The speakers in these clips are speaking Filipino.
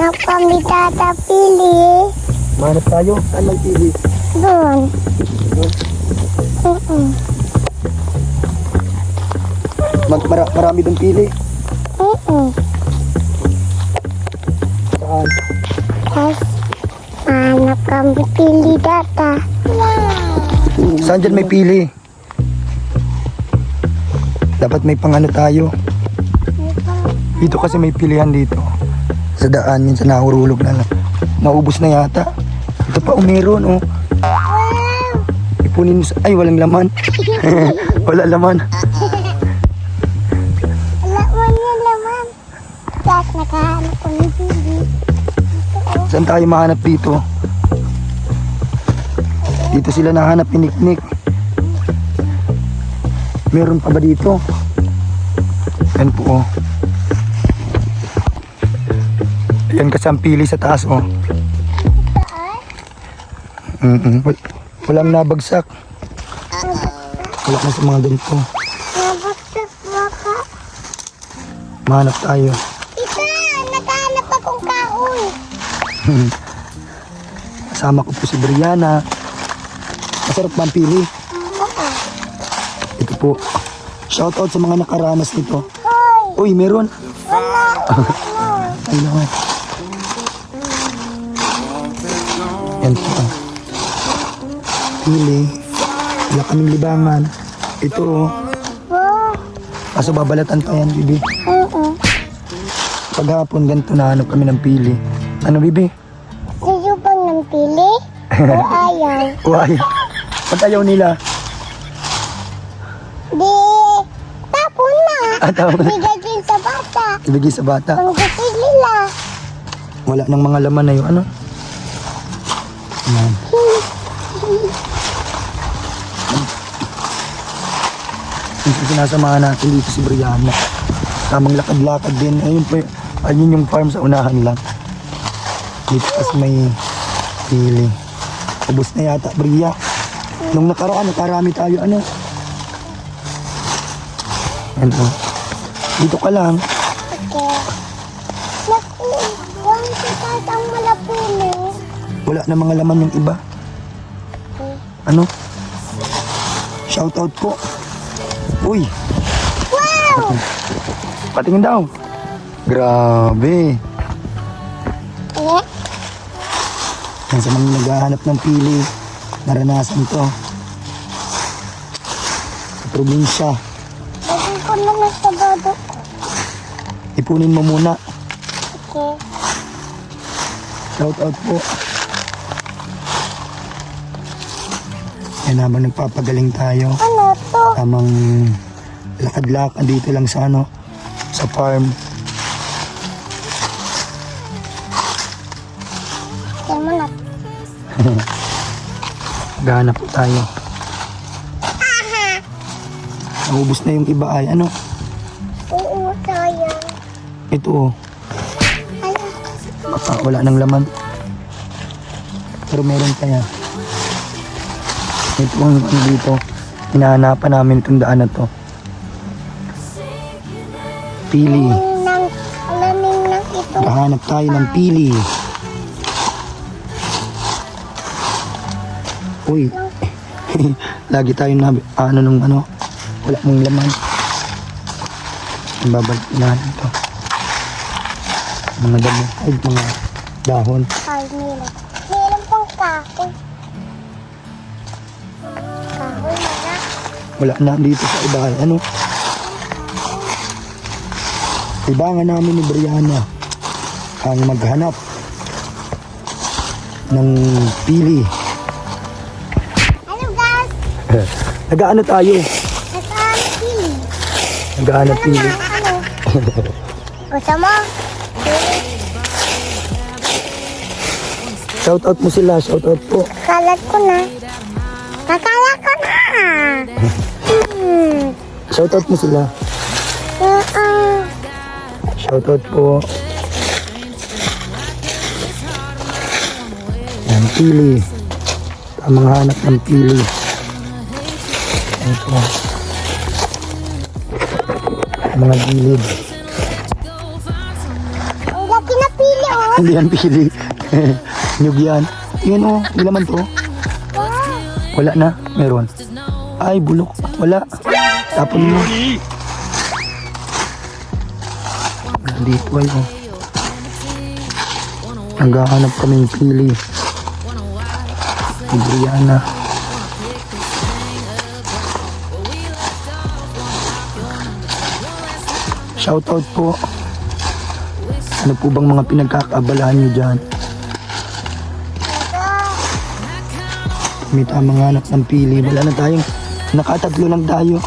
Hanap kami tatapili. Manap tayo. Saan may pili? Doon. Marami doon pili. Saan? Tapos, hanap kami pili data. Saan dyan may pili? Dapat may pangano tayo. Dito kasi may pilihan dito. Sa daan, minsan nahurulog na lang. Naubos na yata. Ito pa, meron, oh. Ipunin mo sa... Ay, walang laman. Wala laman. Laman yung laman. Tapos nakahanap kami pili. Saan tayo mahanap dito? Dito sila nahanap ni Niknik. Meron pa ba dito? Yan po, oh. Yan kasi ang pili sa taas, oh. Walang nabagsak. Wala na sa mga ganito. Nabagsak baka. Mahanap tayo. Isa, nakahanap akong kahoy. Kasama ko po si Brianna. Masarap ba ang pili? Oo. Ito po. Shoutout sa mga nakaranas nito. Hoy, Uy, meron. wala. Ay, naman. Yan po. Pili. Wala kaming libangan. Ito, oh. Oh, Kaso babalatan pa yan, bibi. oo. Paghapon, ganito nahanap kami ng pili. Ano, bibi? Gusto bang ng pili? O ayaw? Uy, ba't ayaw nila? Di, tapon na. Tapon na. Bigay din sa bata. Ibigay sa bata. Kung gusto nila. Wala nang mga laman na yun, ano? Yan. Yung sinasamahan natin dito si Brianna. Tamang lakad-lakad din. Ayun yung farm sa unahan lang. Dito kasi may pili. Ubus na yata, Bria. Nung nakaraan, nakarami tayo, ano? Yan, oh. Dito ka lang. Okay. Naku, huwag si tatang malapili. Wala na mga laman yung iba. Ano? Shoutout po. Uy! Wow! Patingin daw. Grabe. Eh, Yan sa mga naghahanap ng pili. Naranasan to. Sa probinsya. lagay ko naman sa baba. Ipunin mo muna. Okay. Shoutout po. Yan habang nagpapagaling tayo. Ano to? Tamang lakad-lakad dito lang sa ano. Sa farm. Yan mo na. Gahanap po tayo. Naubos na yung iba ay ano. Oo, sayang. Ito, oh. Ala, Baka wala nang laman. Pero meron pa yan. Ito ang ano dito. Hinahanapan namin itong daan na to. Pili. alamin ng ito. Hahanap tayo ng pili. Uy. Lagi tayo na ano nung ano. Wala mong laman. Babalik natin ito. Mga damo. Ay, mga dahon. Ay, meron. Meron pang kahoy. Kahoy na na. Wala na dito sa iba. Ano? Ibangan namin ni Brianna ang maghanap ng pili. Ano guys? Nagaano tayo? Nasaan pili? Nagahanap Ano pili. na? Ano? Gusto mo? Shoutout mo sila. Shoutout po. Kalat ko na. Nakalat ko na. Shoutout mo sila. Shoutout po. Yan, pili. Tamang hanap ng pili. Ito. Mga gilid. Ang laki na pili oh. Hindi yan pili. Nyug yan. Yan o, hindi naman to. Wala na, meron. Ay, bulok. Wala. Tapon mo. Nandito ay o. Naghahanap kaming pili. Brianna. Shoutout po. Ano po bang mga pinagkakaabalahan nyo dyan? May tamang hanap ng pili. Wala na tayong, nakatatlo lang tayo.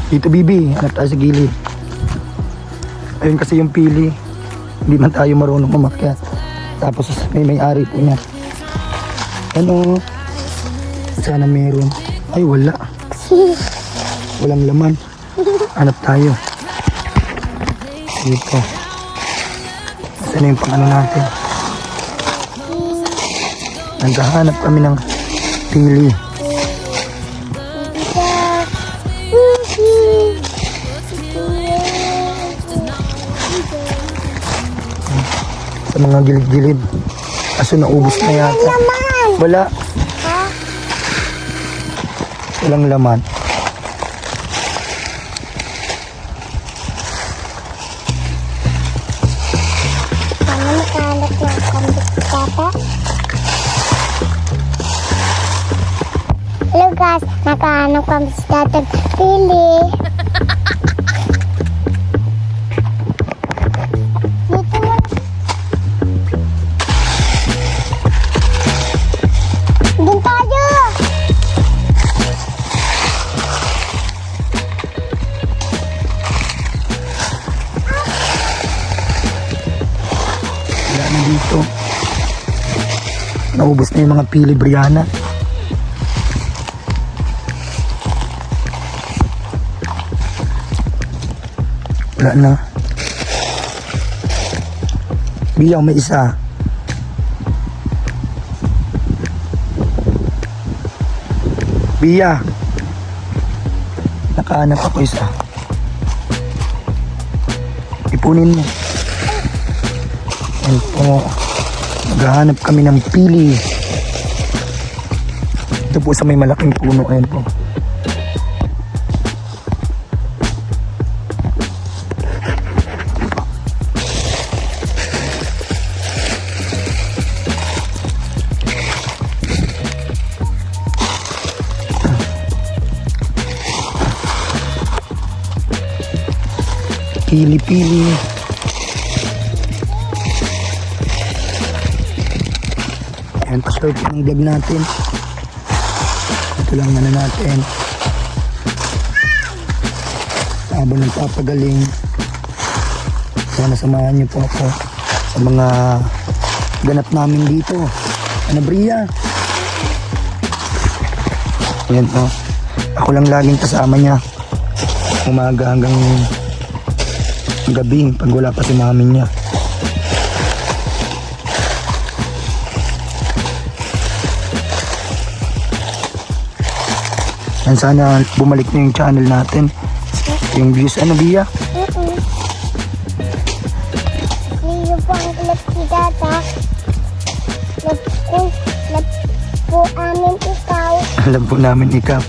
Dito Bibi, hanap tayo sa gilid. Ayun kasi yung pili. Hindi man tayo marunong umakyat. Tapos may-ari po niya. Ano? Sana meron. Ay wala. Walang laman. Hanap tayo. Dito. Sana yung pang ano natin. Naghahanap kami ng pili. Sa mga gilid-gilid. Kaso naubos na yata. Wala. Walang laman. Paano makahanap ng kambing tata? Hello guys, nakahanap kami sa tatag pili. Dito mo. Doon tayo. Wala na dito. Naubos na yung mga pili, Brianna. Wala na. Biyaw, may isa. Biya. Nakahanap ako isa. Ipunin mo. Ayan po. Naghahanap kami ng pili. Ito po sa may malaking puno. Ayan po. Pili-pili. Ayan, pa-start yung vlog natin. Ito lang na natin. Habang nagpapagaling, sana samahan niyo po ako sa mga ganap namin dito. Ano, Bria? Ayan po. Ako lang laging kasama niya. Umaga hanggang gabi pag wala pa si mami niya. And sana bumalik na yung channel natin. Yung views, ano Bia? Liyo po ang lap si tata. Lap po amin ikaw. Alam po namin ikaw.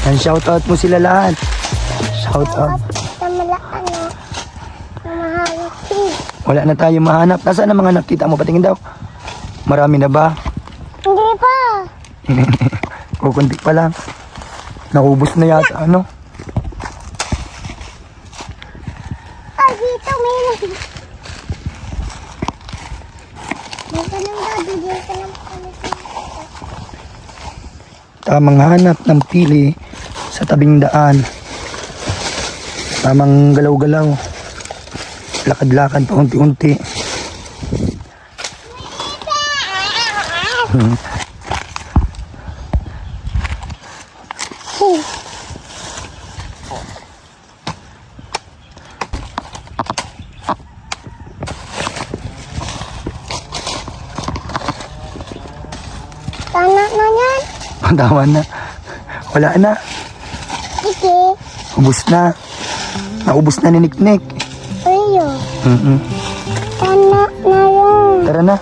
And shoutout mo sila lahat. Shoutout. Sa malaan na. Namahalang pig. Wala na tayo mahanap. Nasaan ang mga nakita mo? Patingin daw. Marami na ba? Hindi pa. Kukunti pa lang. Naubos na yata ano. Ay, dito meron. Dito lang daw. Dito lang kami. Tamang hanap ng pili sa tabing daan. Tamang galaw-galaw. Lakad-lakad pa unti-unti. Tana na yan. Tama na. Wala na. Sige. Ubus na. Naubos na ni Niknik. Ayo. Mm-mm. Tana na yan. Tara na.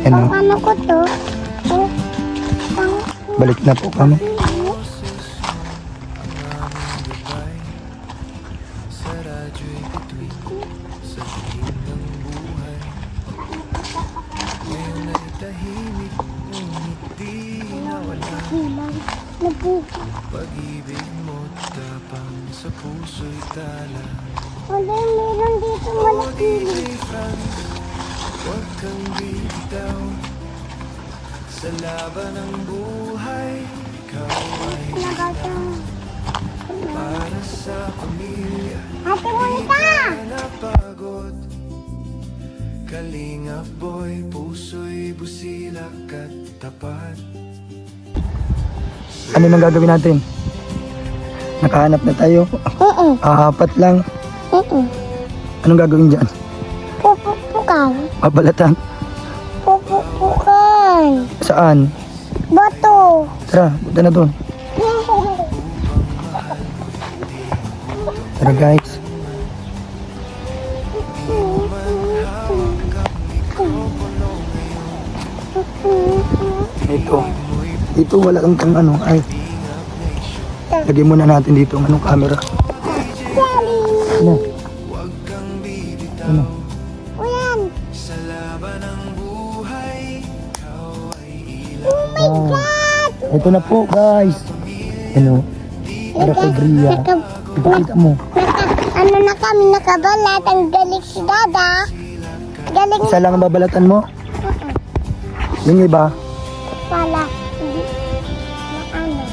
Ano? Ano ko to? Oh. Balik na po kami. Pag-ibig mo't tapang sa puso'y tala. Wala, meron dito malaki. DJ France, huwag kang bitaw. Sa laban ng buhay, ikaw ay Nagatang. para sa pamilya. Ate Monica! Napagod, Kalingap boy, puso'y busilak at tapat. Ano nang gagawin natin? Nakahanap na tayo. Oo. Apat lang. Oo. Anong gagawin dyan? Pupupukan. Babalatan. Pupupukan. Saan? Bato. Tara, punta na doon. Tara guys. Ito. Ito wala kang ano. Ay. Lagyan muna natin dito ang anong camera. Ano? Ano? Uyan. Sa laban ng buhay, ikaw ay Oh my Wow. God. Ito na po guys. Ano? Para kay Bria. Ipakita mo. Ano na kami nakabalat. Ang galing si Dada. Galing Isa lang ang babalatan mo. Yung iba. pala. Hindi. Na ano.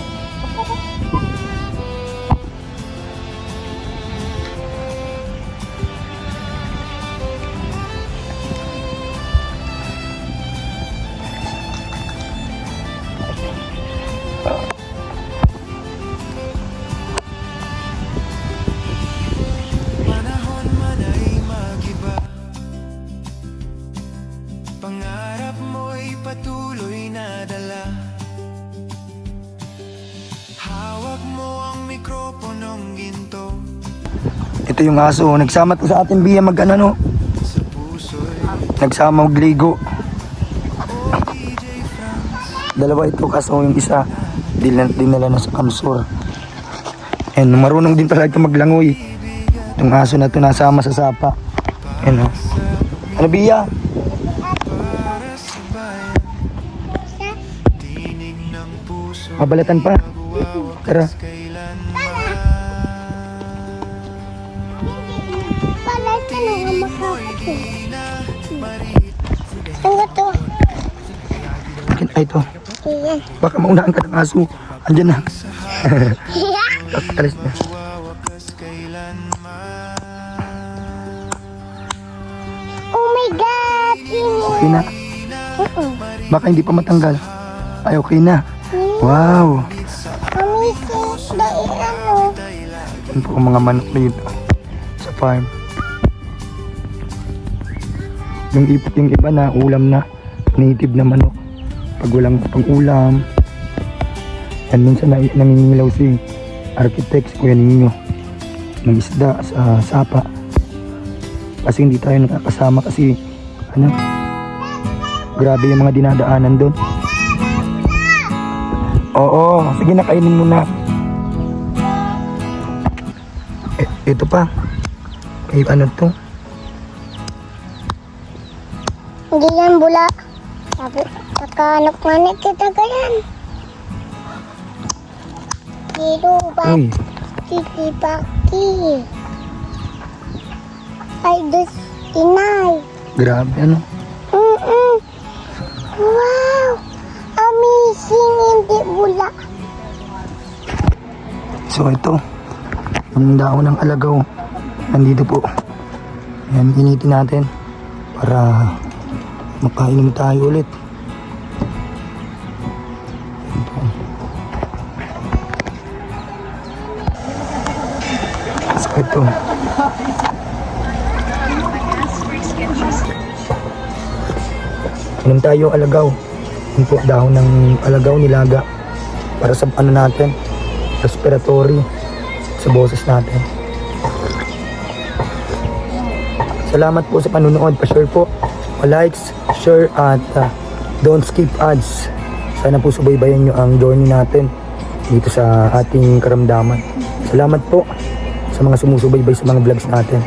panahon man ay magiba. Pangarap mo'y patuloy na dala. Hawak mo ang mikroponong ginto. Ito yung aso. Nagsama to sa atin Bia mag ano no. Sa puso'y Nagsama magligo. DJ France. Dalawa ito kaso yung isa dinala na sa kamsur. And marunong din talaga maglangoy. Itong aso na to nasama sa sapa. Ano? Ano Bia? Para sa bayan, tinig ng puso. Mabalatan pa. Tara. Kailanman Pala ito na nga makakapit. na marit. Ang gato. Ay ito. Iyan. Baka maunahan ka ng aso. Andyan na. Alis na. Wawakas kailanman. Oh my God. Okay na. Oo. Baka hindi pa matanggal. Ay okay na. Wow. Amazing. Dahil ano. Yan po ang mga manok dito sa farm. Yung ipot yung iba na ulam na native na manok. Pag walang pang ulam. Yan minsan na nangingilaw si architect, Kuya Nino, ng isda sa sapa. Kasi hindi tayo nakakasama kasi ano, grabe yung mga dinadaanan doon. Oo, sige na kainin mo na. Ito pa. Ano to? Hindi yan bula. Sabi, nakahanap nga na kita ganyan. Pero ba? Uy, Titi-paki. Ay, dos inay. grabe ano. Wow! Amazing, hindi bula. So ito, yung daon ng alagaw, nandito po. Ayan, initin natin para makainom tayo ulit. So ito. Inom tayo alagaw. Yun po, dahon ng alagaw nilaga para sa ano natin, respiratory, sa boses natin. Salamat po sa panunood. Pa-share po, pa-likes, share at don't skip ads. Sana po subaybayan nyo ang journey natin dito sa ating karamdaman. Salamat po sa mga sumusubaybay sa mga vlogs natin.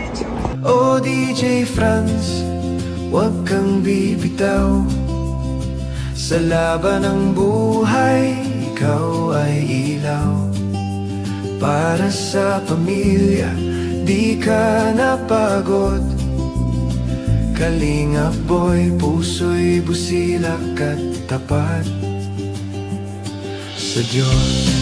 O DJ Franz, huwag kang bibitaw. Sa laban ng buhay, ikaw ay ilaw. Para sa pamilya, di ka napagod. Kalingap boy, puso'y busilak at tapat sa Diyos.